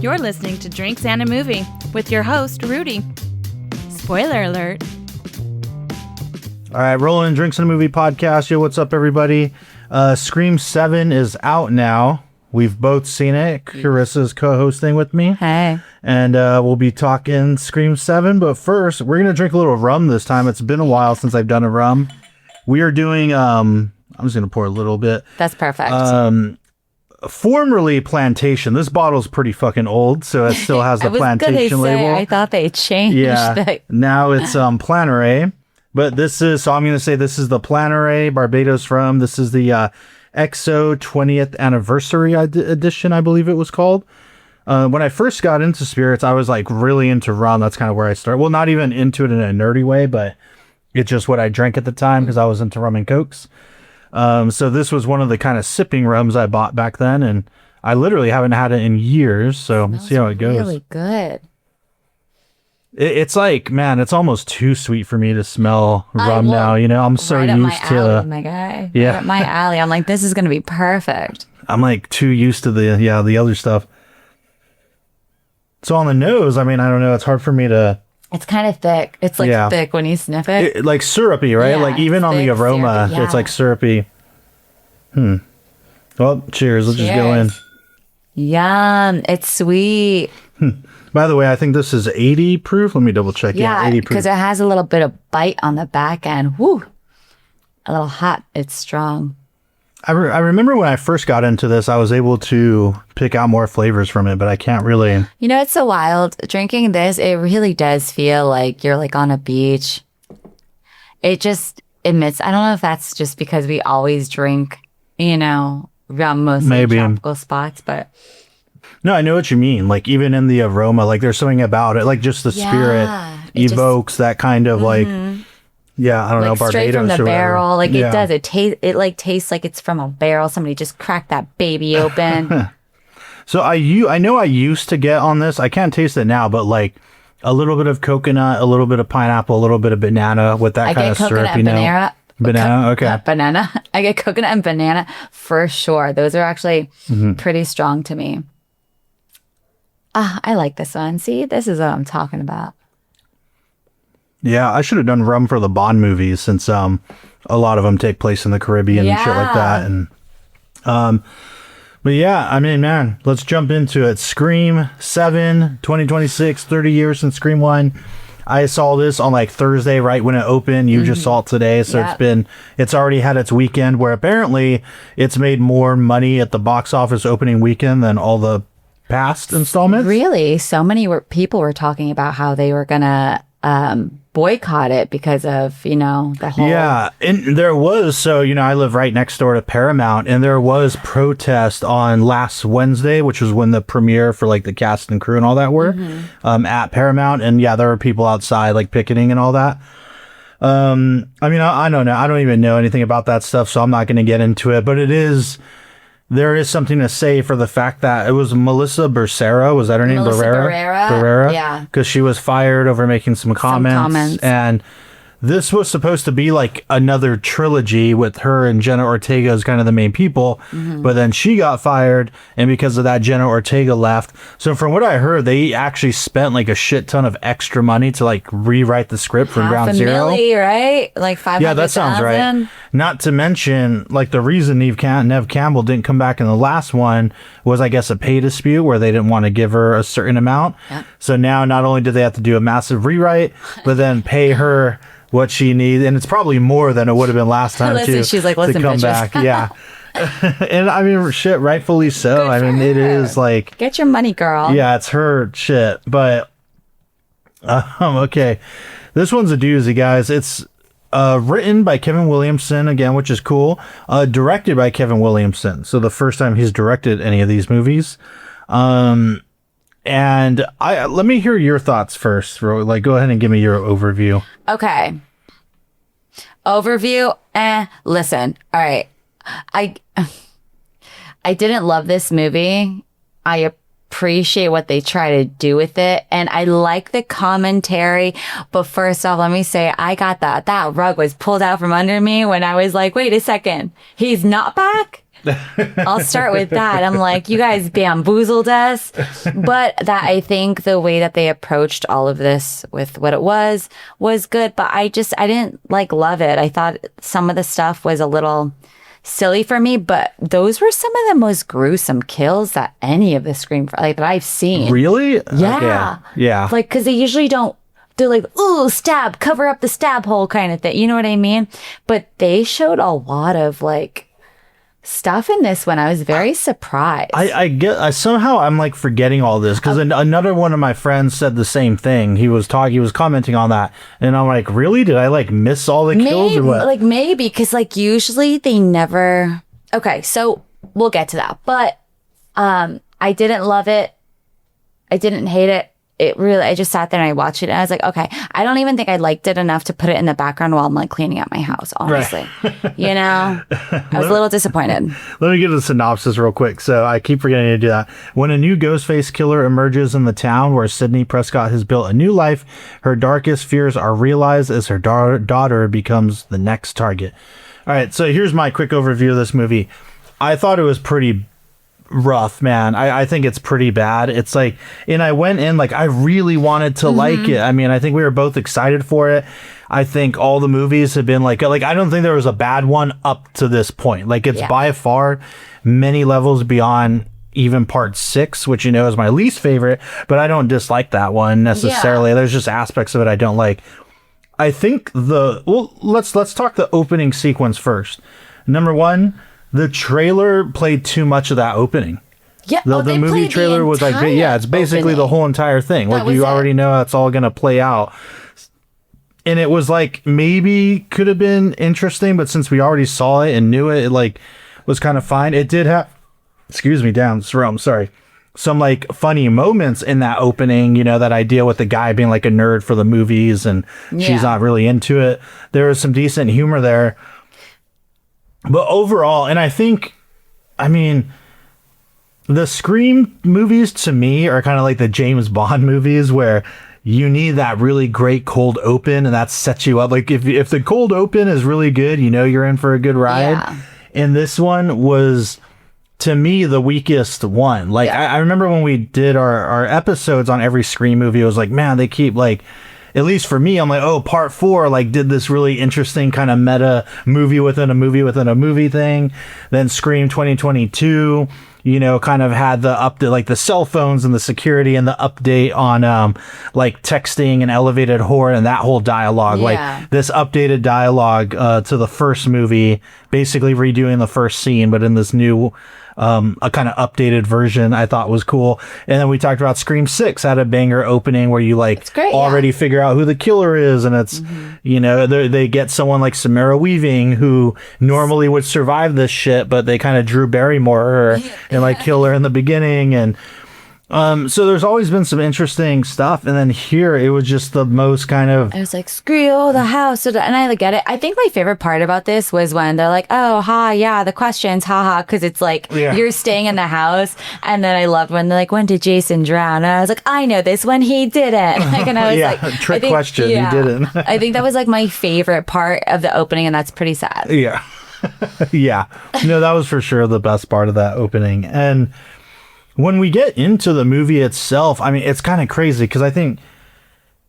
You're listening to Drinks and a Movie with your host, Rudy. Spoiler alert. All right, rolling Drinks and a Movie podcast. Yo, what's up, everybody? Scream 7 is out now. We've both seen it. Carissa's co-hosting with me. Hey. And we'll be talking Scream 7. But first, we're going to drink a little rum this time. It's been a while since I've done a rum. We are doing, I'm just going to pour a little bit. That's perfect. Formerly Plantation. This bottle's pretty fucking old, so it still has the Plantation label. I thought they changed it. Now it's Planteray. But this is, so I'm going to say this is the Planteray Barbados rum. This is the XO 20th anniversary edition, I believe it was called. When I first got into spirits, I was like really into rum. That's kind of where I started. Well, not even into it in a nerdy way, but it's just what I drank at the time because I was into rum and cokes. So this was one of the kind of sipping rums I bought back then, and I literally haven't had it in years. So let's see how it goes. Really good. It's like, man, it's almost too sweet for me to smell rum now. You know, I'm so right used up my to alley, my guy. Yeah, right up my alley. I'm like, this is gonna be perfect. I'm like too used to the other stuff. So on the nose, I mean, I don't know. It's hard for me to. It's kind of thick. It's like thick when you sniff it. Like syrupy, right? Yeah, like even on the aroma, syrupy, it's like syrupy. Well, cheers. Let's just go in. Yum. It's sweet. By the way, I think this is 80 proof. Let me double check. Yeah, 80 proof. because it has a little bit of bite on the back end. Woo. A little hot. It's strong. I remember when I first got into this, I was able to pick out more flavors from it, but I can't really. You know, it's so wild. Drinking this, it really does feel like you're like on a beach. It just emits. I don't know if that's just because we always drink, you know, around mostly tropical spots, but. No, I know what you mean. Like even in the aroma, like there's something about it, like just the spirit evokes that kind of like. Yeah, I don't know, Barbados straight from the barrel. Like it does. It like tastes like it's from a barrel. Somebody just cracked that baby open. So I know I used to get on this. I can't taste it now, but like a little bit of coconut, a little bit of pineapple, a little bit of banana with that kind of syrup, you know. Banana, okay. Banana. I get coconut and banana for sure. Those are actually pretty strong to me. I like this one. See, this is what I'm talking about. Yeah, I should have done rum for the Bond movies since a lot of them take place in the Caribbean and shit like that. And but yeah, I mean, man, let's jump into it. Scream 7, 2026, 30 years since Scream 1. I saw this on like Thursday, right when it opened. You just saw it today, so it's already had its weekend where apparently it's made more money at the box office opening weekend than all the past installments. Really? So many people were talking about how they were gonna boycott it because of, you know, the whole. Yeah, and there was, so, you know, I live right next door to Paramount, and there was protest on last Wednesday, which was when the premiere for like the cast and crew and all that were at Paramount. And yeah, there were people outside like picketing and all that. I mean, I don't know. I don't even know anything about that stuff, so I'm not going to get into it, but there is something to say for the fact that it was Melissa Barrera. Was that her name? Barrera? Yeah. Because she was fired over making some comments. And this was supposed to be like another trilogy with her and Jenna Ortega as kind of the main people. But then she got fired. And because of that, Jenna Ortega left. So from what I heard, they actually spent like a shit ton of extra money to like rewrite the script from ground zero. Right? Like 500,000. Yeah, that sounds right. Not to mention, like the reason Neve Campbell didn't come back in the last one was, I guess, a pay dispute where they didn't want to give her a certain amount. Yep. So now not only did they have to do a massive rewrite, but then pay her what she needs, and it's probably more than it would have been last time she's like, listen, to come bitches. back. Yeah. And I mean, shit, rightfully so. I mean, it is like, get your money, girl. Yeah, it's her shit. But okay, this one's a doozy, guys. It's written by Kevin Williamson again, which is cool. Directed by Kevin Williamson, so the first time he's directed any of these movies. And let me hear your thoughts first. Like, go ahead and give me your overview. Okay. Overview. Listen. All right. I didn't love this movie. I appreciate what they try to do with it. And I like the commentary. But first off, let me say, I got that rug was pulled out from under me when I was like, wait a second, he's not back? I'll start with that. I'm like, you guys bamboozled us. But that I think the way that they approached all of this with what it was good. But I didn't like love it. I thought some of the stuff was a little silly for me, but those were some of the most gruesome kills that any of the Scream, like that I've seen. Really? Yeah. Okay. Yeah. Like, because they usually don't, they're like, ooh, stab, cover up the stab hole kind of thing. You know what I mean? But they showed a lot of like stuff in this one. I was very surprised. I somehow I'm like forgetting all this because another one of my friends said the same thing. He was commenting on that, and I'm like, really? Did I like miss all the kills or what? Like maybe because like usually they never. Okay, so we'll get to that, but I didn't love it. I didn't hate it. It really, I just sat there and I watched it and I was like, okay, I don't even think I liked it enough to put it in the background while I'm like cleaning up my house, honestly. Right. You know, I was a little disappointed. Let me give the synopsis real quick. So I keep forgetting to do that. When a new Ghostface killer emerges in the town where Sidney Prescott has built a new life, her darkest fears are realized as her daughter becomes the next target. All right, so here's my quick overview of this movie. I thought it was pretty rough, man. I think it's pretty bad. It's like, and I went in like I really wanted to like it. I mean, I think we were both excited for it. I think all the movies have been like I don't think there was a bad one up to this point. Like it's by far many levels beyond even part 6, which you know is my least favorite, but I don't dislike that one necessarily. Yeah. There's just aspects of it I don't like. I think let's talk the opening sequence first. Number 1, the trailer played too much of that opening. Yeah, the movie trailer was like, it's basically the whole entire thing. Like you already know that's all going to play out. And it was like, maybe could have been interesting, but since we already saw it and knew it, it like was kind of fine. It did have, down this realm, sorry. Some like funny moments in that opening, you know, that idea with the guy being like a nerd for the movies and she's not really into it. There was some decent humor there. But overall, and I mean, the Scream movies to me are kind of like the James Bond movies where you need that really great cold open and that sets you up. Like if the cold open is really good, you know you're in for a good ride. Yeah. And this one was, to me, the weakest one. Like I remember when we did our episodes on every Scream movie, it was like, man, they keep like, at least for me, I'm like, oh, part 4, like, did this really interesting kind of meta movie within a movie within a movie thing. Then Scream 2022, you know, kind of had the update, like the cell phones and the security and the update on, like texting and elevated horror and that whole dialogue. Yeah. Like this updated dialogue, to the first movie, basically redoing the first scene, but in this new, a kind of updated version I thought was cool. And then we talked about Scream 6 had a banger opening where you like already figure out who the killer is, and it's you know, they get someone like Samara Weaving who normally would survive this shit, but they kind of Drew Barrymore her and like kill her in the beginning. And so there's always been some interesting stuff, and then here it was just the most kind of, I was like, screw the house, and I get it. I think my favorite part about this was when they're like, oh the questions, because it's like you're staying in the house. And then I loved when they're like, when did Jason drown? And I was like, I know this one, he didn't. Like, and I was like, trick question, he didn't. I think that was like my favorite part of the opening, and that's pretty sad. Yeah. No, that was for sure the best part of that opening. And when we get into the movie itself, I mean, it's kind of crazy because I think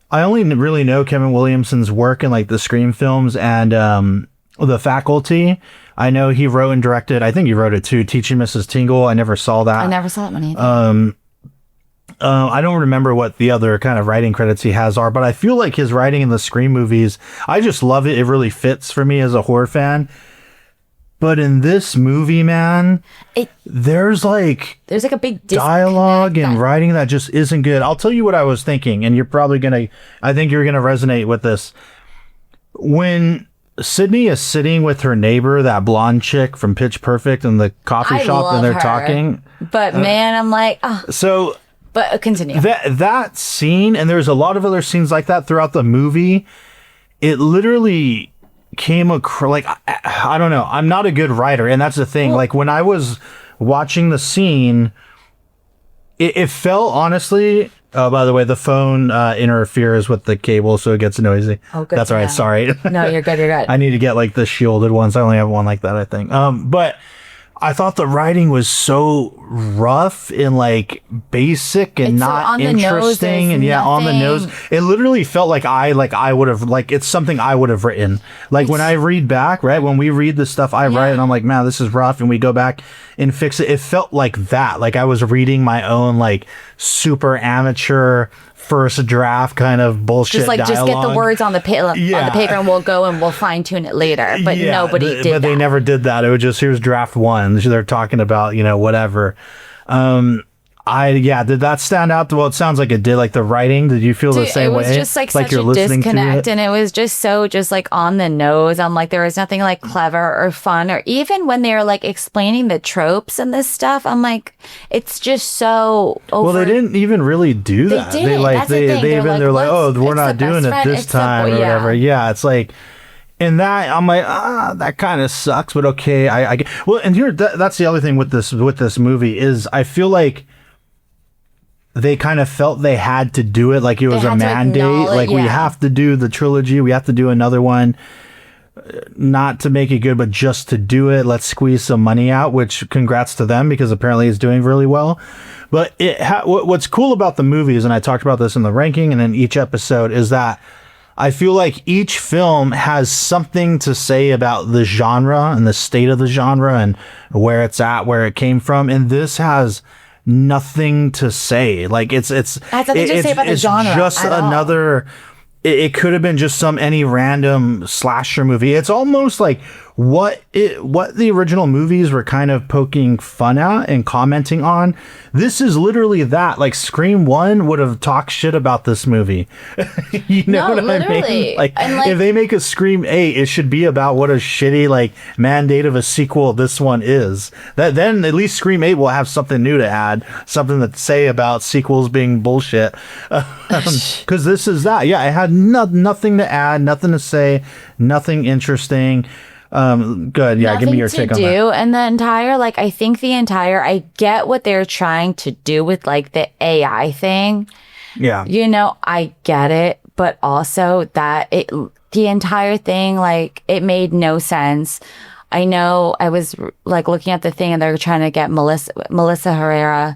I only really know Kevin Williamson's work in like the Scream films and The Faculty. I know he wrote and directed, I think he wrote it too, Teaching Mrs. Tingle. I never saw that. I never saw that one either. I don't remember what the other kind of writing credits he has are, but I feel like his writing in the Scream movies, I just love it. It really fits for me as a horror fan. But in this movie, man, there's like a big dialogue and writing that just isn't good. I'll tell you what I was thinking, and you're probably I think you're gonna resonate with this. When Sydney is sitting with her neighbor, that blonde chick from Pitch Perfect, in the coffee shop, and they're talking. But man, I'm like, oh. So, but continue. That scene, and there's a lot of other scenes like that throughout the movie. It literally came across like, I don't know, I'm not a good writer, and that's the thing. Like when I was watching the scene, it felt honestly, by the way, the phone interferes with the cable, so it gets noisy. Oh, good. That's all right. Sorry. No, you're good. I need to get like the shielded ones. I only have one like that, I think. But I thought the writing was so rough and like basic and It's so not on the nose, interesting, there's and on the nose. nothing. It literally felt like I would have like it's something I would have written. Like when I read back, right? When we read the stuff I write, and I'm like, man, this is rough, and we go back and fix it. It felt like that. Like I was reading my own like super amateur first draft kind of bullshit Just like dialogue. just get the words on the paper and we'll go and we'll fine tune it later. But nobody did that. But they never did that. It was just here's draft one. They're talking about whatever. Did that stand out? Well, it sounds like it did. Like the writing, did you feel the same way? It was just like such a disconnect, and it was just so just like on the nose. I'm like, there was nothing like clever or fun, or even when they were like explaining the tropes and this stuff, I'm like, it's just so over. Well, they didn't even really do that. They didn't. That's the thing. They're like, oh, we're not doing it this time or whatever. Yeah, it's like. And that I'm like, that kind of sucks, but okay. I get, well, and here that's the other thing with this movie is I feel like they kind of felt they had to do it, like it was a mandate. Like we have to do the trilogy, we have to do another one, not to make it good, but just to do it. Let's squeeze some money out. Which congrats to them because apparently it's doing really well. But what's cool about the movies, and I talked about this in the ranking and in each episode, is that I feel like each film has something to say about the genre and the state of the genre and where it's at, where it came from. And this has nothing to say. Like it's has nothing to say about the genre. Just another. It could have been just any random slasher movie. It's almost like what the original movies were kind of poking fun at and commenting on. This is literally that. Like Scream 1 would have talked shit about this movie. You know what I mean? Like if they make a Scream 8, it should be about what a shitty like mandate of a sequel this one is. That then at least Scream 8 will have something new to add, something to say about sequels being bullshit. Because this is that. Yeah, it had nothing to add, nothing to say, nothing interesting. Good. Yeah, give me your take on that. And the entire, like, I get what they're trying to do with like the AI thing. Yeah. I get it, but also that the entire thing, like, it made no sense. I know I was like looking at the thing and they're trying to get Melissa Barrera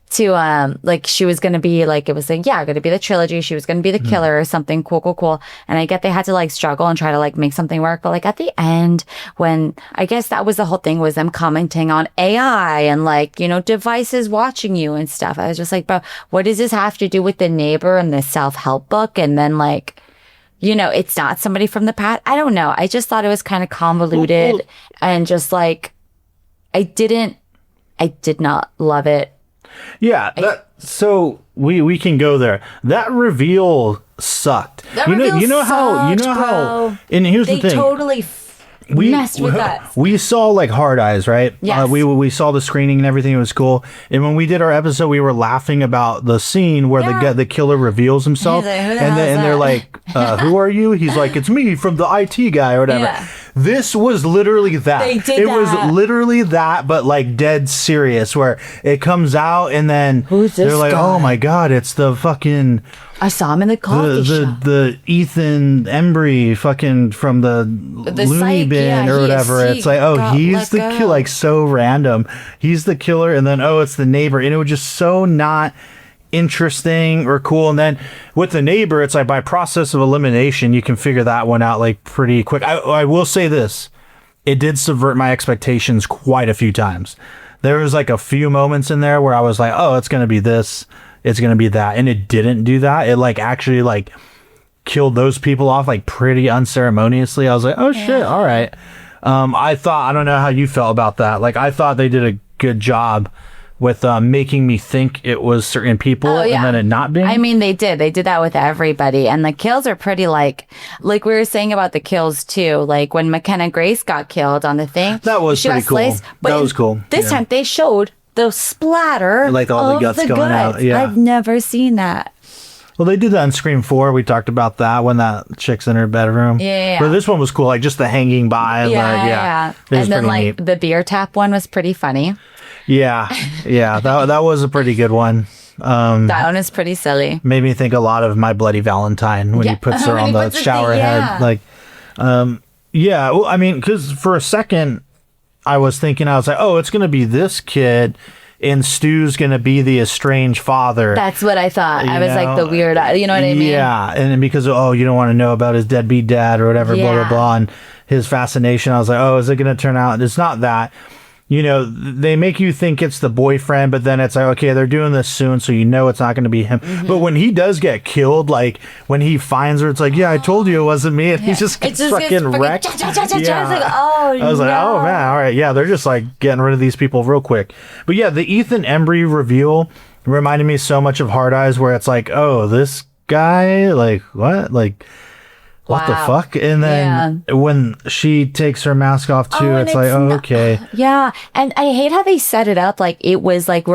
to like she was gonna be like, it was like, yeah, gonna be the trilogy, she was gonna be the killer or something cool, and I get they had to like struggle and try to like make something work, but like at the end, when I guess that was the whole thing, was them commenting on AI and like devices watching you and stuff. I was just like, but what does this have to do with The Neighbor and the self-help book? And then like it's not somebody from the past. I don't know, I just thought it was kind of convoluted and just like I did not love it. Yeah, so we can go there. That reveal sucked. How, and here's the thing. They totally messed with us. We saw like Hard Eyes, right? Yes. We saw the screening and everything. It was cool. And when we did our episode, we were laughing about the scene where the killer reveals himself, like, and they're like, "Who are you?" He's like, "It's me from the IT guy or whatever." Yeah. This was literally that. It was literally that, but like dead serious, where it comes out and then they're like, "Oh my god, it's the fucking." I saw him in the coffee shop. The Ethan Embry fucking from the loony bin or whatever. It's like, oh, he's the killer. Like so random. He's the killer, and then it's the neighbor, and it was just so not interesting or cool. And then with the neighbor, it's like by process of elimination, you can figure that one out like pretty quick. I will say this: it did subvert my expectations quite a few times. There was like a few moments in there where I was like, oh, it's gonna be this. It's going to be that. And it didn't do that. It like actually like killed those people off like pretty unceremoniously. I was like, oh shit. All right. I don't know how you felt about that. Like I thought they did a good job with making me think it was certain people and then it not being. I mean, they did that with everybody. And the kills are pretty like we were saying about the kills too. Like when McKenna Grace got killed on the thing. That was pretty cool. That was cool. This time they showed the splatter, like all the guts going out. Yeah, I've never seen that. Well, they did that in Scream 4. We talked about that when that chick's in her bedroom. Yeah. But this one was cool, like just the hanging by. Yeah. And then like the beer tap one was pretty funny. Yeah. That was a pretty good one. That one is pretty silly. Made me think a lot of My Bloody Valentine when he puts her on the shower head. Like, Yeah, well, I mean, because for a second, I was like, oh, it's going to be this kid, and Stu's going to be the estranged father. That's what I thought. I was like the weird, you know what I mean? Yeah, and then because, oh, you don't want to know about his deadbeat dad or whatever, blah, blah, blah, and his fascination, I was like, oh, is it going to turn out? It's not that. You know, they make you think it's the boyfriend, but then it's like, okay, they're doing this soon, so you know it's not going to be him. But when he does get killed, like, when he finds her, it's like, yeah, I told you it wasn't me, and he just gets fucking wrecked. It's like, oh, I was like, oh, man, all right, yeah, they're just, like, getting rid of these people real quick. But yeah, the Ethan Embry reveal reminded me so much of Hard Eyes, where it's like, oh, this guy, like, what? Like... What the fuck? And then when she takes her mask off too, it's like, oh, okay. Yeah. And I hate how they set it up. Like, it was like,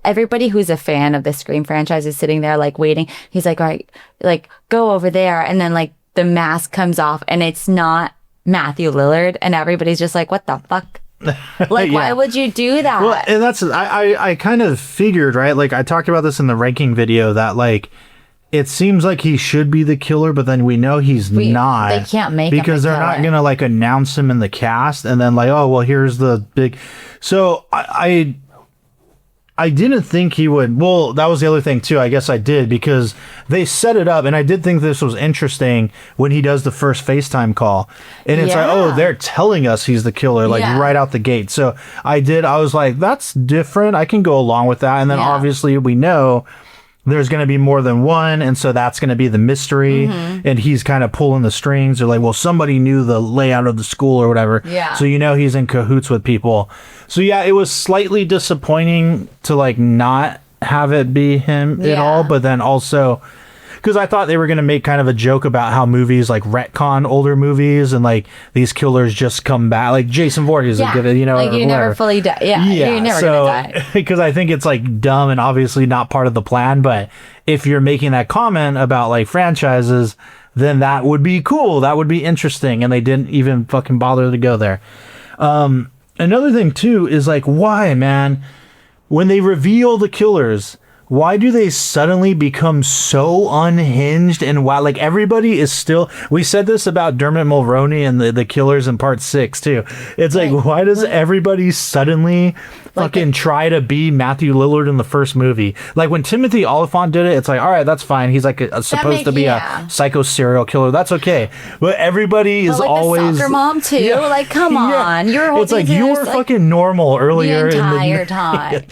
everybody who's a fan of the Scream franchise is sitting there, like, waiting. He's like, all right, like, go over there. And then, like, the mask comes off and it's not Matthew Lillard. And everybody's just like, what the fuck? Like, why would you do that? Well, and that's, I kind of figured, right? Like, I talked about this in the ranking video that, like, it seems like he should be the killer, but then we know he's not. They can't make him because they're not gonna like announce him in the cast and then like, oh well, here's the big. So I didn't think he would. Well, that was the other thing too. I guess I did because they set it up, and I did think this was interesting when he does the first FaceTime call, and it's like, oh, they're telling us he's the killer, like right out the gate. So I was like, that's different. I can go along with that, and then obviously we know there's going to be more than one, and so that's going to be the mystery, and he's kind of pulling the strings. Or like, well, somebody knew the layout of the school or whatever, so you know he's in cahoots with people. So yeah, it was slightly disappointing to like not have it be him at all, but then also because I thought they were going to make kind of a joke about how movies like retcon older movies and like these killers just come back, like Jason Voorhees, like, you know, like you never fully die. You're never gonna die. Because I think it's like dumb and obviously not part of the plan. But if you're making that comment about like franchises, then that would be cool. That would be interesting. And they didn't even fucking bother to go there. Another thing too is like, why, man, when they reveal the killers, why do they suddenly become so unhinged? And why, like, everybody is still, we said this about Dermot Mulroney and the killers in part 6 too. It's like, why does everybody suddenly fucking try to be Matthew Lillard in the first movie? Like when Timothy Oliphant did it, it's like, all right, that's fine. He's like supposed to be a psycho serial killer. That's okay. But everybody is like always the soccer mom too. Like, come on, it's like you were fucking normal earlier the entire time,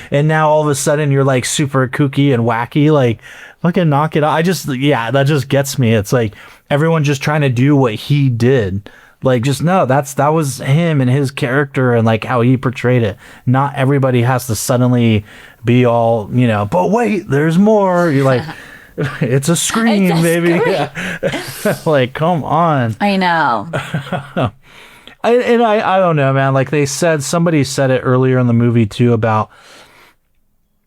and now all of a sudden you're like super kooky and wacky. Like, fucking knock it out. That just gets me. It's like everyone just trying to do what he did. Like, just no, that was him and his character and like how he portrayed it. Not everybody has to suddenly be all, you know, but wait, there's more. You're like, it's a Scream, baby. Yeah. Like, come on. I know. I don't know, man. Like somebody said it earlier in the movie too about,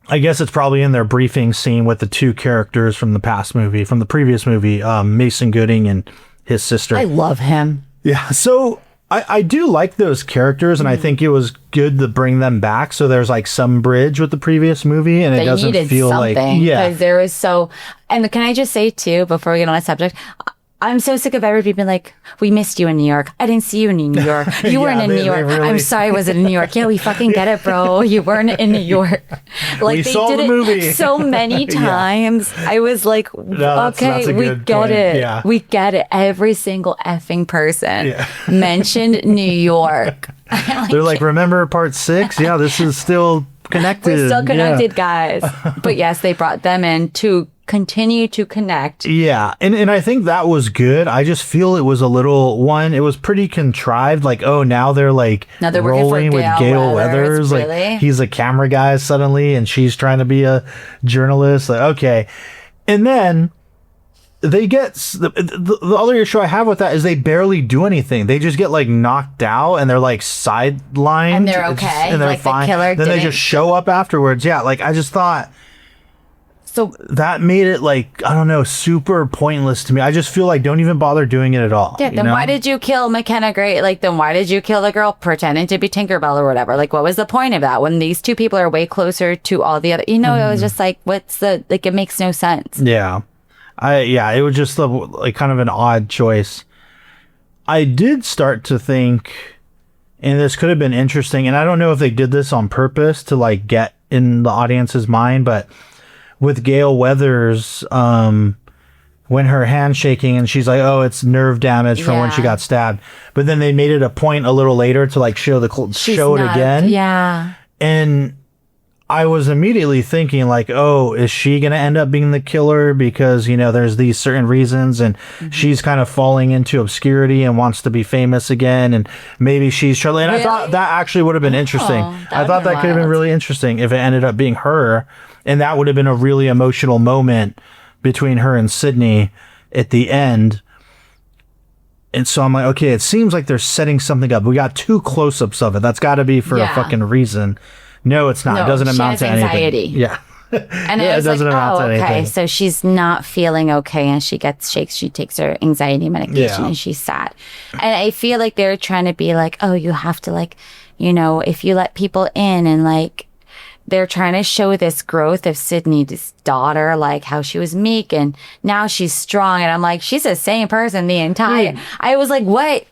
I guess it's probably in their briefing scene with the two characters from the previous movie, Mason Gooding and his sister. I love him. Yeah, so I do like those characters, and I think it was good to bring them back. So there's like some bridge with the previous movie, and it doesn't feel like because there was so. And can I just say too, before we get on that subject, I'm so sick of everybody being like, we missed you in New York. I didn't see you in New York. You weren't in New York. Really... I'm sorry, I wasn't in New York. Yeah, we fucking get it, bro. You weren't in New York. Like, we they saw did the movie it so many times. I was like, okay, we get it. Yeah. We get it. Every single effing person mentioned New York. They're like, remember part 6? Yeah, this is still connected. We're still connected, guys. But yes, they brought them in to continue to connect. Yeah, and I think that was good. I just feel it was a little it was pretty contrived. Like, oh, now they're rolling with Gale Weathers. Really? Like, he's a camera guy suddenly, and she's trying to be a journalist. Like, okay, and then they get the other issue I have with that is they barely do anything. They just get like knocked out, and they're like sidelined, and they're okay, and they're like fine. The killer then they just show up afterwards. Yeah, like I just thought. So that made it like, I don't know, super pointless to me. I just feel like don't even bother doing it at all. Yeah, then why did you kill McKenna Gray? Like, then why did you kill the girl pretending to be Tinkerbell or whatever? Like, what was the point of that when these two people are way closer to all the other? You know, it was just like, it makes no sense. Yeah. It was just like kind of an odd choice. I did start to think, and this could have been interesting, and I don't know if they did this on purpose to like get in the audience's mind, but with Gale Weathers, when her hand's shaking and she's like, oh, it's nerve damage from when she got stabbed. But then they made it a point a little later to like show it again. Yeah. And I was immediately thinking like, oh, is she going to end up being the killer? Because, you know, there's these certain reasons and she's kind of falling into obscurity and wants to be famous again. And maybe she's Charlie. And I thought that actually would have been interesting. I thought that could have been really interesting if it ended up being her. And that would have been a really emotional moment between her and Sydney at the end. And so I'm like, okay, it seems like they're setting something up. We got 2 close-ups of it. That's got to be for a fucking reason. No, it's not. No, it doesn't amount to anxiety. Anything. Yeah. And it doesn't amount to anything. Okay, so she's not feeling okay and she gets shakes. She takes her anxiety medication and she's sad. And I feel like they're trying to be like, oh, you have to like, you know, if you let people in and like, they're trying to show this growth of Sydney's daughter, like how she was meek and now she's strong. And I'm like, she's the same person the entire. I was like, what,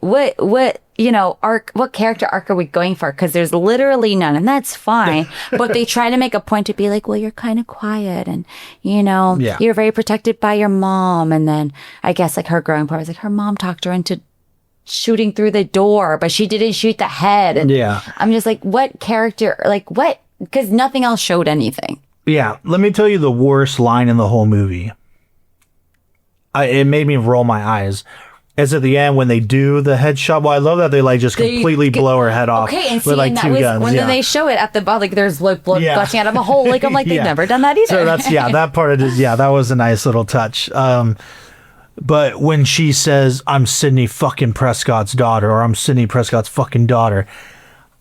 you know, what character arc are we going for? Because there's literally none, and that's fine. But they try to make a point to be like, well, you're kind of quiet, and you know, you're very protected by your mom. And then I guess like her growing part was like her mom talked her into shooting through the door, but she didn't shoot the head. And I'm just like, what character, like what? Because nothing else showed anything. Yeah, let me tell you the worst line in the whole movie. It made me roll my eyes. It's at the end when they do the headshot. Well, I love that they like just completely blow her head off with like 2 guns. When they show it at the bottom, like there's like blood gushing out of a hole. Like I'm like, they've never done that either. So that's that part of it. Yeah, that was a nice little touch. But when she says, "I'm Sidney fucking Prescott's daughter," or "I'm Sidney Prescott's fucking daughter,"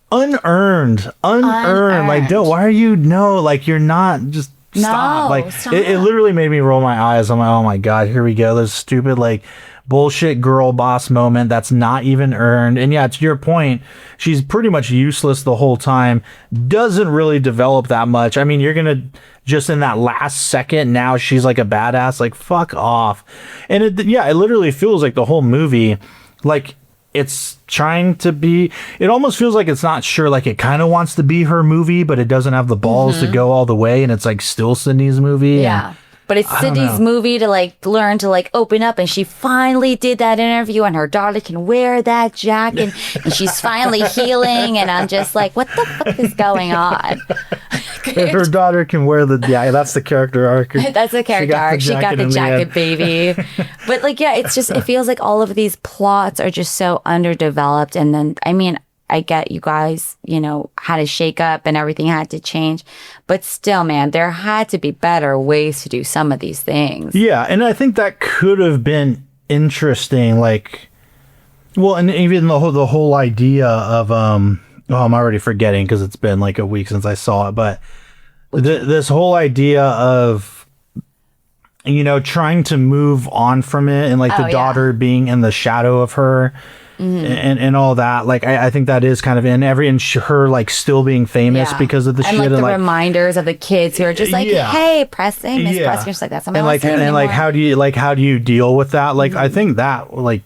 unearned. Like, why are you like you're not just stop. Like stop. It literally made me roll my eyes. I'm like, oh my god, here we go. This stupid like bullshit girl boss moment that's not even earned. And yeah, to your point, she's pretty much useless the whole time. Doesn't really develop that much. I mean, you're gonna just in that last second now she's like a badass. Like fuck off. And it literally feels like the whole movie like it's trying to be, it almost feels like it's not sure, like it kind of wants to be her movie, but it doesn't have the balls to go all the way, and it's like still Sydney's movie. Yeah. But it's Sydney's movie to like learn to like open up, and she finally did that interview, and her daughter can wear that jacket, and she's finally healing, and I'm just like, what the fuck is going on? Her daughter can wear that's the character arc. That's the character arc. She got the jacket, baby. But like, yeah, it's just, it feels like all of these plots are just so underdeveloped. And then, I mean, I get you guys, you know, had to shake up and everything had to change. But still, man, there had to be better ways to do some of these things. Yeah, and I think that could have been interesting. Like, well, and even the whole idea of, I'm already forgetting because it's been like a week since I saw it. But this whole idea of, you know, trying to move on from it and like the daughter being in the shadow of her. And all that, like I think that is kind of in her like still being famous because of the shit, like and the like reminders of the kids who are just like, hey, Preston, Miss Preston, just like that's something. And like how do you deal with that? Like I think that like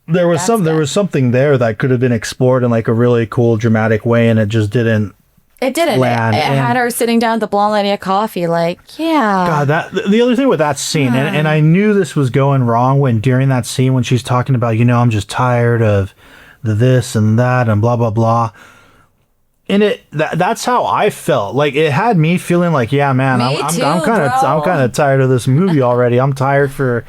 there was something there that could have been explored in like a really cool dramatic way, and it just didn't. It didn't. It had her sitting down at the blonde lady of coffee, like, God, the other thing with that scene, and I knew this was going wrong when during that scene when she's talking about, you know, I'm just tired of the this and that and blah blah blah. And that's how I felt. Like it had me feeling like, yeah, man, I'm kind of tired of this movie already. I'm tired for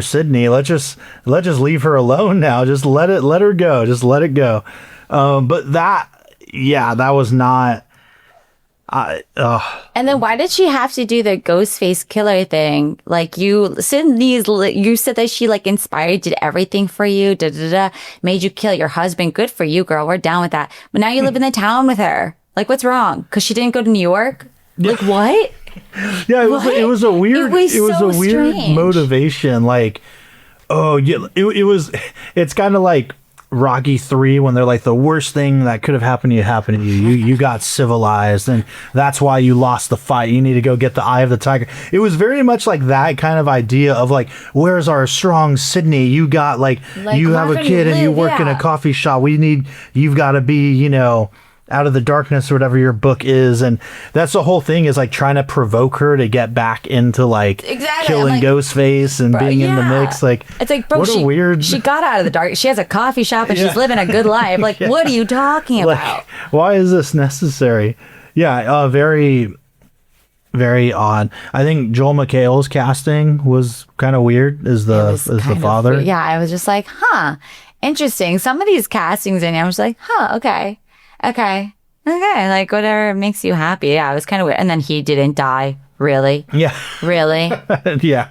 Sydney. Let's just leave her alone now. Just let her go. Just let it go. But that was not. And then why did she have to do the ghost face killer thing? Like you said that she like inspired, did everything for you, made you kill your husband. Good for you, girl. We're down with that. But now you live in the town with her. Like what's wrong? Because she didn't go to New York? Like what? Yeah, it was a weird weird motivation. Like, it's kind of like Rocky 3 when they're like, the worst thing that could have happened to you happened to you. You got civilized, and that's why you lost the fight. You need to go get the eye of the tiger. It was very much like that kind of idea of like, where's our strong Sydney? You got like you have a kid and you work in a coffee shop. You've got to be, you know, out of the darkness or whatever your book is. And that's the whole thing, is like trying to provoke her to get back into like killing like, Ghostface and being in the mix. Like, it's like, bro, she got out of the dark. She has a coffee shop and she's living a good life. Like, what are you talking about? Why is this necessary? Yeah, very, very odd. I think Joel McHale's casting was kind of weird as the father. Yeah, I was just like, interesting. Some of these castings in here, I was like, okay, like whatever makes you happy. Yeah, it was kind of weird. And then he didn't die. Really? Yeah. Really? Yeah.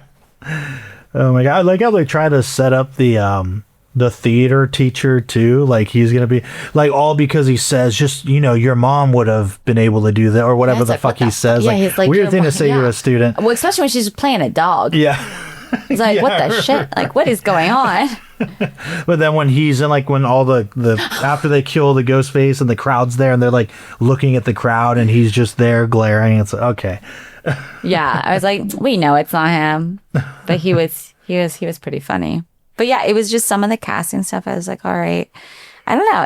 Oh my God. Like how they try to set up the theater teacher too. Like he's going to be like, all because he says, just, you know, your mom would have been able to do that or whatever the fuck he says. Yeah, like, like weird thing to say to a student. Well, especially when she's playing a dog. Yeah. He's like, what the shit? Like, what is going on? But then when he's in, like, when all the after they kill the ghost face and the crowd's there and they're like looking at the crowd and he's just there glaring, it's like, okay. Yeah, I was like, we know it's not him, but he was pretty funny. But yeah, it was just some of the casting stuff. I was like, all right. I don't know.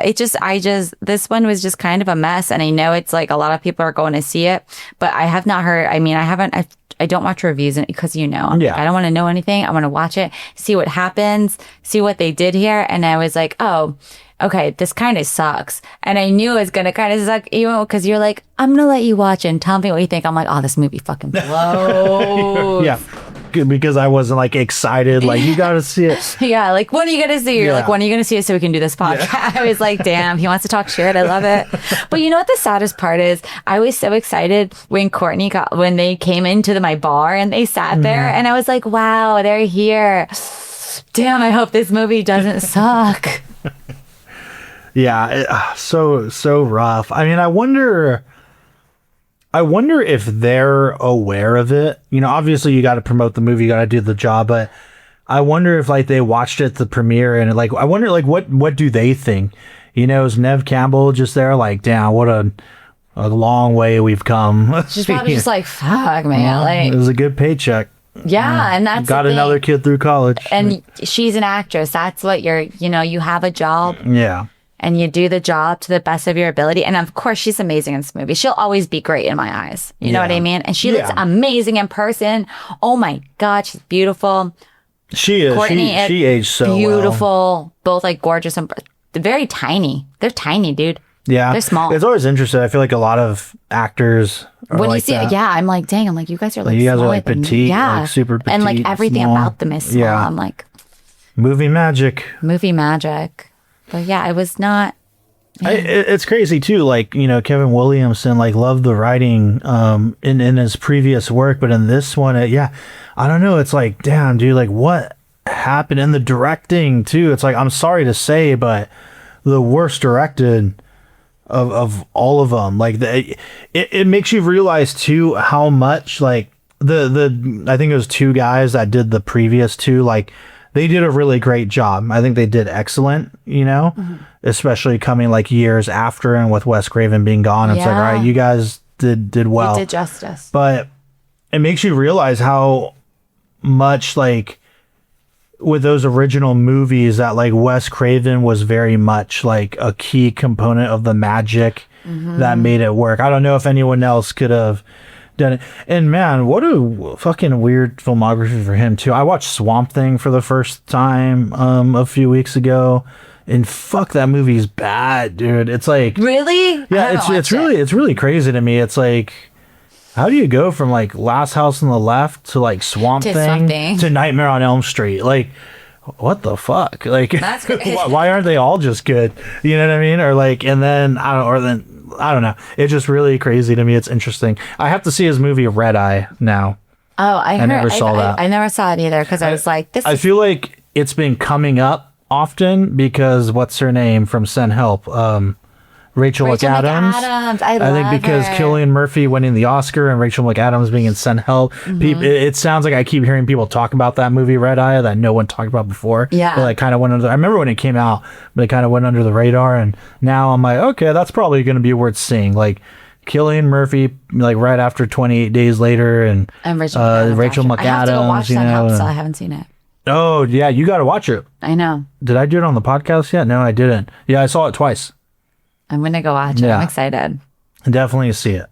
This one was just kind of a mess. And I know it's like a lot of people are going to see it, but I have not heard. I mean, I don't watch reviews because, you know, I don't want to know anything. I want to watch it, see what happens, see what they did here. And I was like, oh, okay, this kind of sucks. And I knew it was going to kind of suck, even because you're like, I'm going to let you watch it and tell me what you think. I'm like, oh, this movie fucking blows. Yeah. Because I wasn't like excited, like you gotta see it. Yeah, like when are you gonna see it? You're like, when are you gonna see it so we can do this podcast? Yeah. I was like, damn, he wants to talk shit. I love it. But you know what the saddest part is? I was so excited when when they came into my bar and they sat there, and I was like, wow, they're here. Damn, I hope this movie doesn't suck. Yeah, so rough. I mean, I wonder if they're aware of it. You know, obviously you got to promote the movie, you got to do the job, but I wonder if like they watched it at the premiere and like, I wonder like what do they think? You know, is Nev Campbell just there like, damn, what a long way we've come. She's probably just like, fuck, man. Like, it was a good paycheck. Yeah, and that's got another kid through college. And she's an actress. That's what you have a job. Yeah. And you do the job to the best of your ability. And of course, she's amazing in this movie. She'll always be great in my eyes. You know what I mean? And she looks amazing in person. Oh my God, she's beautiful. She is. Courtney, she aged so beautiful. Well. Both like gorgeous and very tiny. They're tiny, dude. Yeah. They're small. It's always interesting. I feel like a lot of actors are when like you see that. Yeah, I'm like, dang, I'm like, you guys are like, you guys are like petite, like super petite. And like everything small. about them is small. Yeah. I'm like, movie magic. But yeah, it was not. Yeah. It's crazy too. Like, you know, Kevin Williamson like loved the writing in his previous work, but in this one, I don't know. It's like, damn, dude, like what happened in the directing too? It's like, I'm sorry to say, but the worst directed of all of them. Like it makes you realize too how much like the I think it was two guys that did the previous two, like they did a really great job. I think they did excellent, you know, especially coming like years after and with Wes Craven being gone. It's like, all right, you guys did well. You did justice. But it makes you realize how much like with those original movies that like Wes Craven was very much like a key component of the magic that made it work. I don't know if anyone else could have done it. And man, what a fucking weird filmography for him too. I watched Swamp Thing for the first time a few weeks ago, and fuck, that movie's bad, dude. It's like, really? Yeah, it's really crazy to me. It's like, how do you go from like Last House on the Left to like Swamp Thing to Nightmare on Elm Street? Like, what the fuck? Like, that's why aren't they all just good? You know what I mean? Or like, and then I don't know. It's just really crazy to me. It's interesting. I have to see his movie Red Eye now. Oh, I never saw that. I never saw it either because I was like, this. I feel like it's been coming up often because what's her name from Send Help? Rachel McAdams. I love think because her. Cillian Murphy winning the Oscar and Rachel McAdams being in Send Help, it sounds like I keep hearing people talk about that movie Red Eye that no one talked about before. Yeah. But like kind of went under. I remember when it came out, but it kind of went under the radar, and now I'm like, okay, that's probably going to be worth seeing. Like Cillian Murphy, like right after 28 Days Later, and Rachel McAdams. I have to go watch you Send know, Help, so I haven't seen it. Oh yeah, you got to watch it. I know. Did I do it on the podcast yet? No, I didn't. Yeah, I saw it twice. I'm gonna go watch it. Yeah. I'm excited. Definitely see it.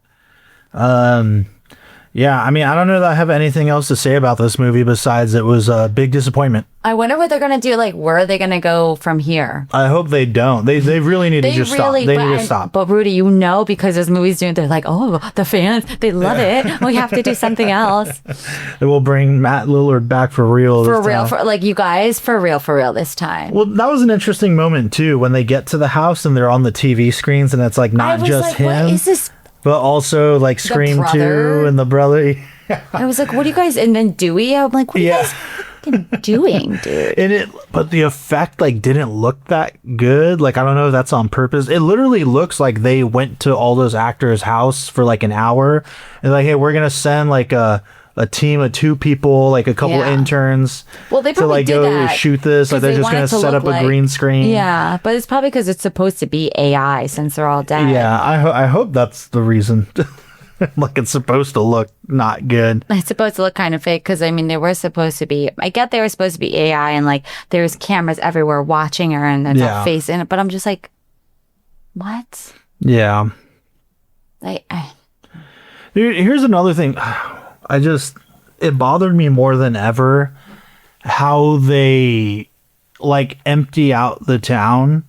Yeah, I mean, I don't know that I have anything else to say about this movie besides it was a big disappointment. I wonder what they're gonna do. Like, where are they gonna go from here? I hope they don't. They really need to just stop. They need to stop. But Rudy, you know, because this movie's doing, they're like, oh, the fans, they love it. We have to do something else. It will bring Matt Lillard back for real. For real, like you guys, for real this time. Well, that was an interesting moment too when they get to the house and they're on the TV screens and it's like not just like, him, what is this? but also like Scream 2 and the brother. I was like, what are you guys? And then Dewey, I'm like, what are you guys fucking doing, dude? But the effect like didn't look that good. Like I don't know if that's on purpose. It literally looks like they went to all those actors' house for like an hour and like, hey, we're gonna send like a team of 2 people, like a couple interns. Well, they probably to like go shoot this. Like they're just gonna set up a green screen. Yeah, but it's probably because it's supposed to be AI since they're all dead. Yeah, I hope that's the reason. Like it's supposed to look not good. It's supposed to look kind of fake because I mean they were supposed to be. I get they were supposed to be AI and like there's cameras everywhere watching her and there's a face in it. But I'm just like, what? Yeah. Here's another thing. It bothered me more than ever how they like empty out the town,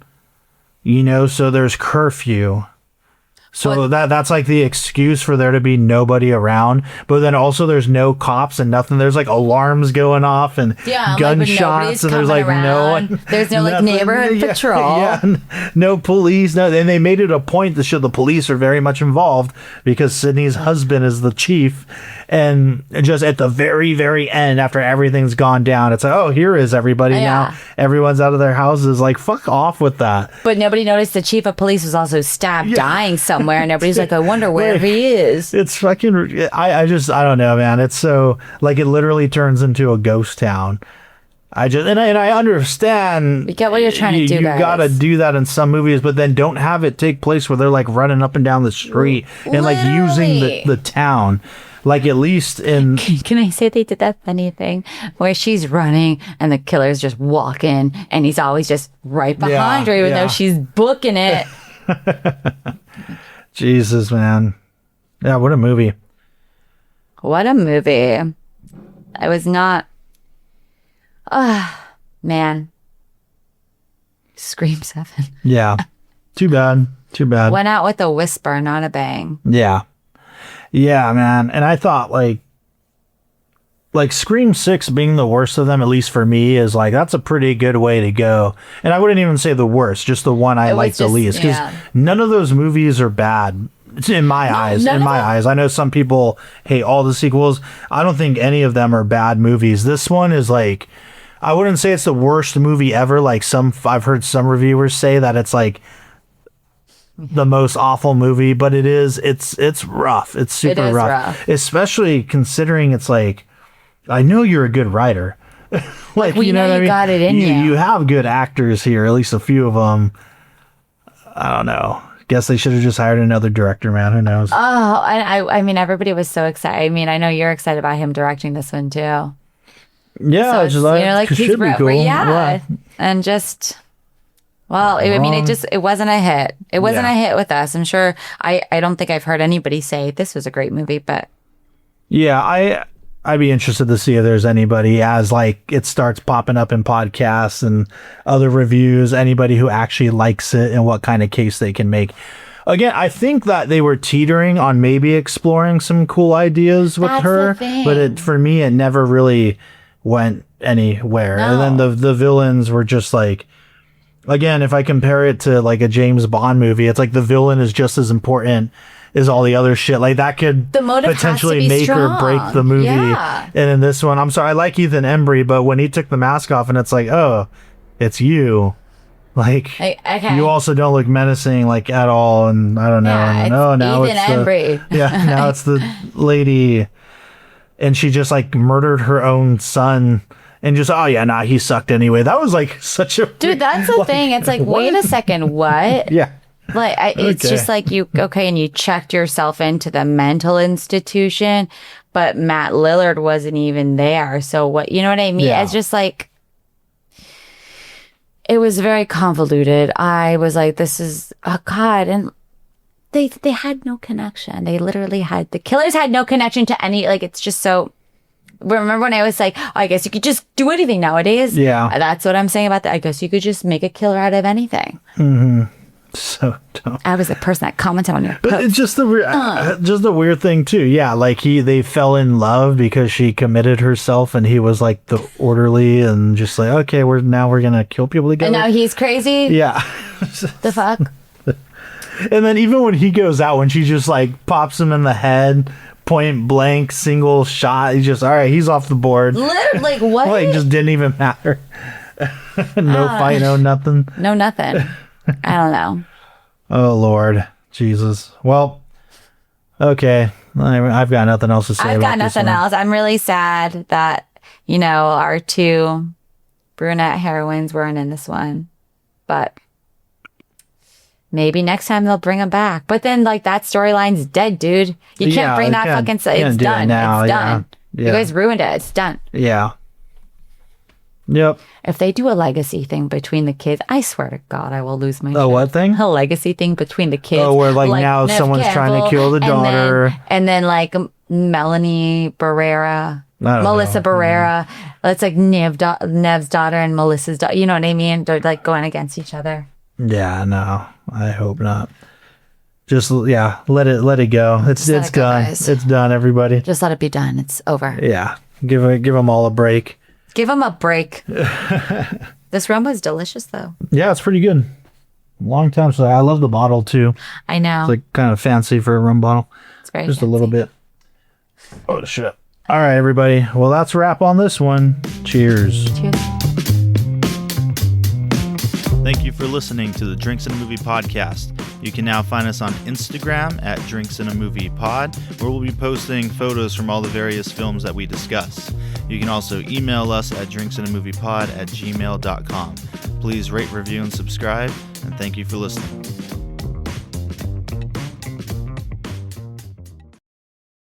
you know, so there's curfew. So that's like the excuse for there to be nobody around. But then also there's no cops and nothing. There's like alarms going off and gunshots and there's like no one. There's no like neighborhood patrol. Yeah, no police. No, and they made it a point to show the police are very much involved because Sydney's husband is the chief. And just at the very, very end, after everything's gone down, it's like, oh, here is everybody now. Everyone's out of their houses. Like, fuck off with that. But nobody noticed the chief of police was also stabbed, dying somewhere. And everybody's like, I wonder where he is. It's fucking, I don't know, man. It's so, like, it literally turns into a ghost town. I understand. You get what you're trying to do, guys. You gotta do that in some movies, but then don't have it take place where they're, like, running up and down the street and, like, using the town. Like at least in... Can I say they did that funny thing where she's running and the killer's just walking and he's always just right behind her even though she's booking it. Jesus, man. Yeah, what a movie. What a movie. I was not... man. Scream 7. Yeah. Too bad. Went out with a whisper, not a bang. Yeah. Yeah, man. And I thought like Scream 6 being the worst of them, at least for me, is like, that's a pretty good way to go. And I wouldn't even say the worst, just the one I like the least. Because none of those movies are bad. In my eyes. I know some people hate all the sequels. I don't think any of them are bad movies. This one is like, I wouldn't say it's the worst movie ever. Like I've heard some reviewers say that it's like the most awful movie, but it's rough. It's super rough. Especially considering it's like, I know you're a good writer. Like, you know what I mean? Got it in you. You have good actors here, at least a few of them. I don't know. Guess they should have just hired another director, man. Who knows? Oh, I mean, everybody was so excited. I mean, I know you're excited about him directing this one too. Yeah, so it's just like, it should be cool. Yeah. And just... Well, I mean, it wasn't a hit. It wasn't a hit with us. I'm sure. I don't think I've heard anybody say this was a great movie, but yeah, I'd be interested to see if there's anybody as like it starts popping up in podcasts and other reviews, anybody who actually likes it and what kind of case they can make. Again, I think that they were teetering on maybe exploring some cool ideas with her, but for me, it never really went anywhere. No. And then the villains were just like. Again, if I compare it to like a James Bond movie, it's like the villain is just as important as all the other shit. Like that could potentially make or break the movie. Yeah. And in this one, I'm sorry, I like Ethan Embry, but when he took the mask off and it's like, oh, it's you. Like, okay. you also don't look menacing, like, at all. And I don't know. Yeah, And then, now Ethan it's Embry. yeah, now it's the lady, and she just like murdered her own son, and just he sucked anyway. That was like such a Dude, that's the thing. It's like, wait a second, what? Yeah, Like, it's just like and you checked yourself into the mental institution, but Matt Lillard wasn't even there. So what, you know what I mean? Yeah. It's just like, it was very convoluted. I was like, this is, oh God. And they had no connection. They literally the killers had no connection to any, like, it's just so, remember when I was like, I guess you could just do anything nowadays? Yeah. That's what I'm saying about that. I guess you could just make a killer out of anything. Mm-hmm. So dumb. I was the person that commented on your post. But it's just the weird thing too. Yeah, like they fell in love because she committed herself, and he was like the orderly, and just like, okay, we're gonna kill people together. And now he's crazy? Yeah. The fuck? And then even when he goes out, when she just like pops him in the head, point blank, single shot, he's just, all right, he's off the board. Literally, like, what? Like, just didn't even matter. No fight, no nothing. No, nothing. I don't know. Oh, Lord. Jesus. Well, okay. I've got nothing else to say. I've got nothing else. I'm really sad that, our two brunette heroines weren't in this one. But maybe next time they'll bring them back. But then, like, that storyline's dead, dude. You can't bring that fucking... It's done. Now. It's done. Yeah. You guys ruined it. It's done. Yeah. Yep. If they do a legacy thing between the kids, I swear to God, I will lose my shit. What thing? A legacy thing between the kids. Oh, where like now Neve someone's trying to kill the daughter. And then like Melanie Barrera, Melissa Barrera. It's like Nev's daughter and Melissa's daughter. You know what I mean? They're like going against each other. Yeah, no, I hope not. Just let it go. It's done. Guys. It's done, everybody. Just let it be done. It's over. Yeah. Give them all a break. Give them a break. This rum was delicious, though. Yeah, it's pretty good. Long time since I love the bottle too. I know. It's like kind of fancy for a rum bottle. It's very just fancy. a little bit. Oh shit! All right, everybody. Well, that's a wrap on this one. Cheers. Cheers. Thank you for listening to the Drinks and a Movie podcast. You can now find us on Instagram at Drinks and a Movie Pod, where we'll be posting photos from all the various films that we discuss. You can also email us at drinksandamoviepod@gmail.com. Please rate, review, and subscribe, and thank you for listening.